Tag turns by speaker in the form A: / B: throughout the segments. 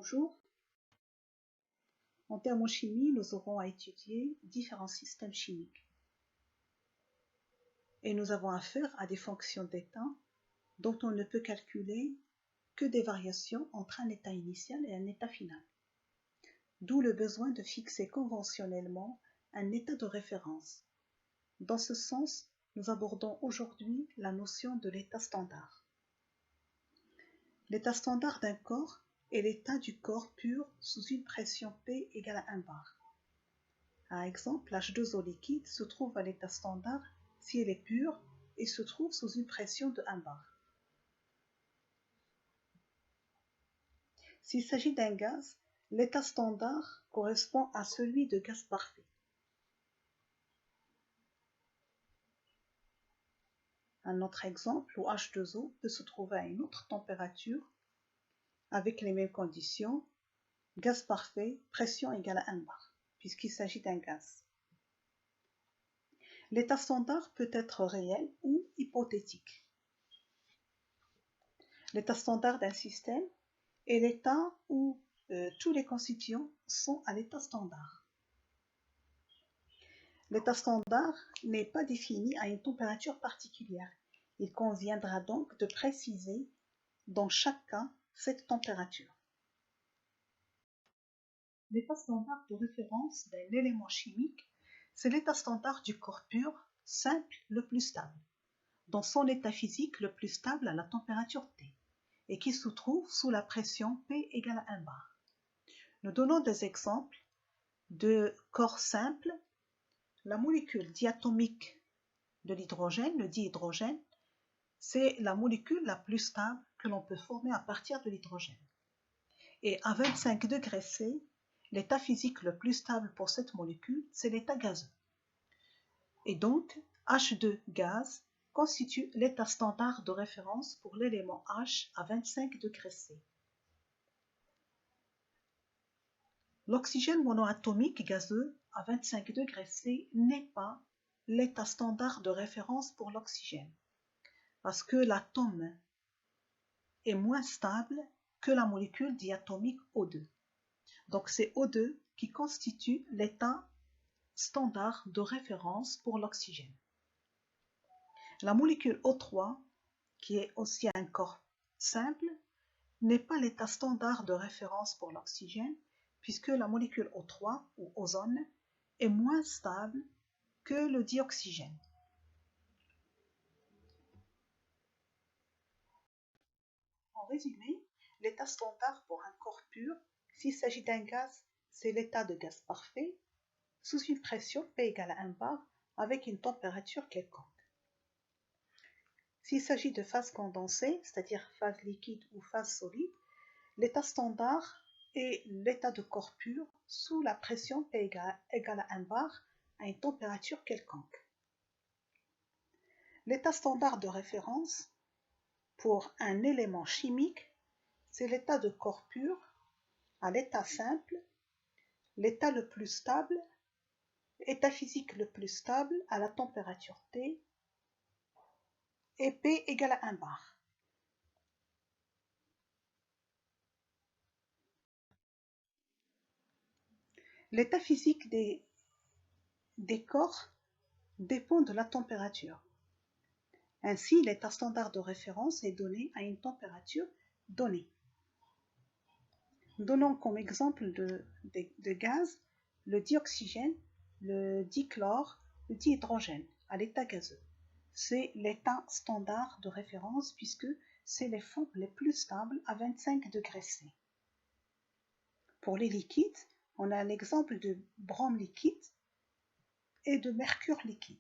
A: Bonjour. En thermochimie, nous aurons à étudier différents systèmes chimiques. Et nous avons affaire à des fonctions d'état dont on ne peut calculer que des variations entre un état initial et un état final. D'où le besoin de fixer conventionnellement un état de référence. Dans ce sens, nous abordons aujourd'hui la notion de l'état standard. L'état standard d'un corps est l'état du corps pur sous une pression P égale à 1 bar. Par exemple, l'H2O liquide se trouve à l'état standard si elle est pure et se trouve sous une pression de 1 bar. S'il s'agit d'un gaz, l'état standard correspond à celui de gaz parfait. Un autre exemple où H2O peut se trouver à une autre température avec les mêmes conditions, gaz parfait, pression égale à 1 bar, puisqu'il s'agit d'un gaz. L'état standard peut être réel ou hypothétique. L'état standard d'un système est l'état où tous les constituants sont à l'état standard. L'état standard n'est pas défini à une température particulière. Il conviendra donc de préciser dans chaque cas cette température. L'état standard de référence d'un élément chimique, c'est l'état standard du corps pur, simple, le plus stable, dans son état physique le plus stable à la température T, et qui se trouve sous la pression P égale à 1 bar. Nous donnons des exemples de corps simples. La molécule diatomique de l'hydrogène, le dihydrogène, c'est la molécule la plus stable que l'on peut former à partir de l'hydrogène. Et à 25 degrés C, l'état physique le plus stable pour cette molécule, c'est l'état gazeux. Et donc, H2 gaz constitue l'état standard de référence pour l'élément H à 25 degrés C. L'oxygène monoatomique gazeux à 25 degrés C n'est pas l'état standard de référence pour l'oxygène, parce que l'atome est moins stable que la molécule diatomique O2. Donc c'est O2 qui constitue l'état standard de référence pour l'oxygène. La molécule O3, qui est aussi un corps simple, n'est pas l'état standard de référence pour l'oxygène, puisque la molécule O3 ou ozone est moins stable que le dioxygène. En résumé, l'état standard pour un corps pur, s'il s'agit d'un gaz, c'est l'état de gaz parfait, sous une pression P égale à 1 bar, avec une température quelconque. S'il s'agit de phase condensée, c'est-à-dire phase liquide ou phase solide, l'état standard est l'état de corps pur sous la pression P égale à 1 bar à une température quelconque. L'état standard de référence pour un élément chimique, c'est l'état de corps pur à l'état simple, l'état le plus stable, état physique le plus stable à la température T et P égale à 1 bar. L'état physique des corps dépend de la température. Ainsi, l'état standard de référence est donné à une température donnée. Donnons comme exemple de gaz le dioxygène, le dichlore, le dihydrogène à l'état gazeux. C'est l'état standard de référence puisque c'est les formes les plus stables à 25 degrés C. Pour les liquides, on a l'exemple de brome liquide et de mercure liquide.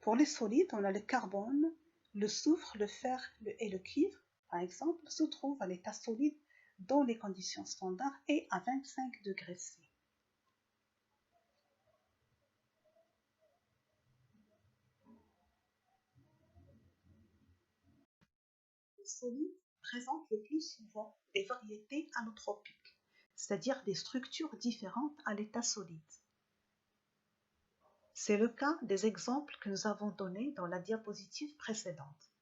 A: Pour les solides, on a le carbone, le soufre, le fer et le cuivre, par exemple, se trouvent à l'état solide dans les conditions standards et à 25 degrés C. Les solides présentent le plus souvent des variétés allotropiques, c'est-à-dire des structures différentes à l'état solide. C'est le cas des exemples que nous avons donnés dans la diapositive précédente.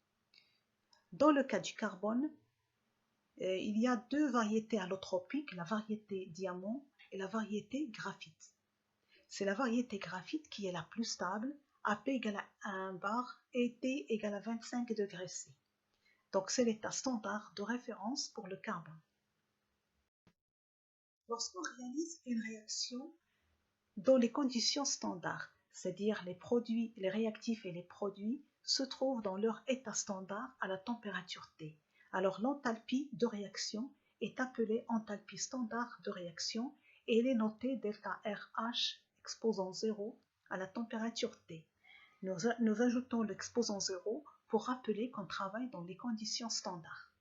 A: Dans le cas du carbone, il y a deux variétés allotropiques, la variété diamant et la variété graphite. C'est la variété graphite qui est la plus stable, AP égale à 1 bar et T égale à 25 degrés C. Donc c'est l'état standard de référence pour le carbone. Lorsqu'on réalise une réaction dans les conditions standards, c'est-à-dire les réactifs et les produits se trouvent dans leur état standard à la température T. Alors l'enthalpie de réaction est appelée enthalpie standard de réaction et elle est notée delta RH exposant 0 à la température T. Nous ajoutons l'exposant 0 pour rappeler qu'on travaille dans les conditions standards.